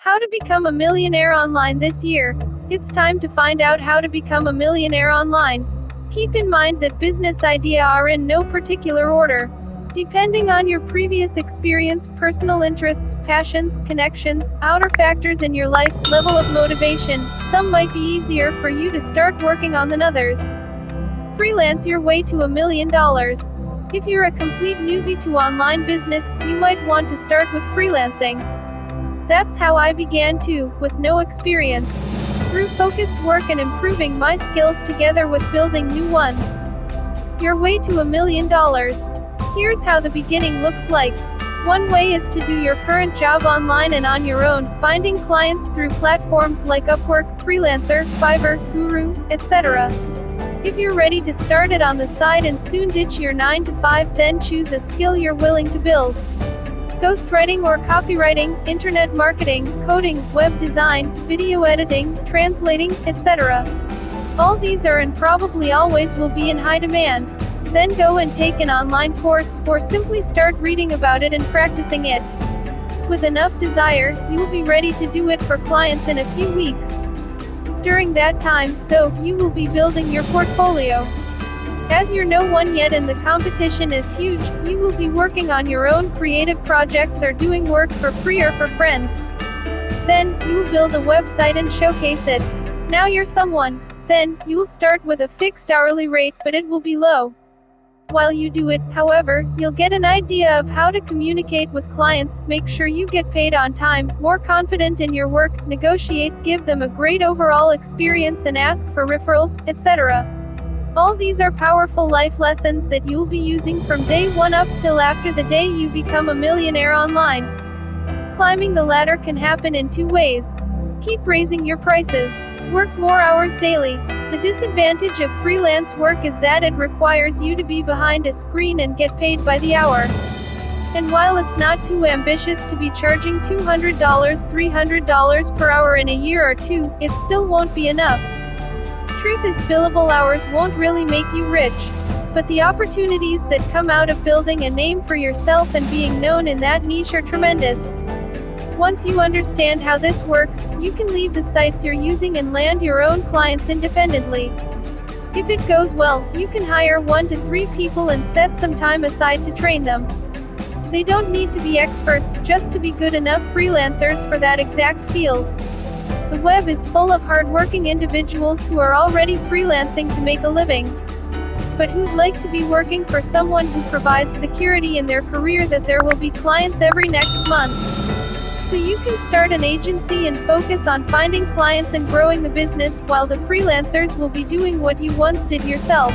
How to become a millionaire online this year. It's time to find out how to become a millionaire online. Keep in mind that business ideas are in no particular order. Depending on your previous experience, personal interests, passions, connections, outer factors in your life, level of motivation, some might be easier for you to start working on than others. Freelance your way to $1 million. If you're a complete newbie to online business, you might want to start with freelancing. That's how I began too, with no experience. Through focused work and improving my skills together with building new ones. Your way to $1 million. Here's how the beginning looks like. One way is to do your current job online and on your own, finding clients through platforms like Upwork, Freelancer, Fiverr, Guru, etc. If you're ready to start it on the side and soon ditch your 9-to-5, then choose a skill you're willing to build. Ghostwriting or copywriting, internet marketing, coding, web design, video editing, translating, etc. All these are and probably always will be in high demand. Then go and take an online course, or simply start reading about it and practicing it. With enough desire, you'll be ready to do it for clients in a few weeks. During that time, though, you will be building your portfolio. As you're no one yet and the competition is huge, you will be working on your own creative projects or doing work for free or for friends. Then, you'll build a website and showcase it. Now you're someone. Then, you'll start with a fixed hourly rate, but it will be low. While you do it, however, you'll get an idea of how to communicate with clients, make sure you get paid on time, more confident in your work, negotiate, give them a great overall experience and ask for referrals, etc. All these are powerful life lessons that you'll be using from day one up till after the day you become a millionaire online. Climbing the ladder can happen in two ways. Keep raising your prices. Work more hours daily. The disadvantage of freelance work is that it requires you to be behind a screen and get paid by the hour. And while it's not too ambitious to be charging $200, $300 per hour in a year or two, it still won't be enough. Truth is, billable hours won't really make you rich. But the opportunities that come out of building a name for yourself and being known in that niche are tremendous. Once you understand how this works, you can leave the sites you're using and land your own clients independently. If it goes well, you can hire 1 to 3 people and set some time aside to train them. They don't need to be experts, just to be good enough freelancers for that exact field. The web is full of hardworking individuals who are already freelancing to make a living, but who'd like to be working for someone who provides security in their career that there will be clients every next month. So you can start an agency and focus on finding clients and growing the business, while the freelancers will be doing what you once did yourself.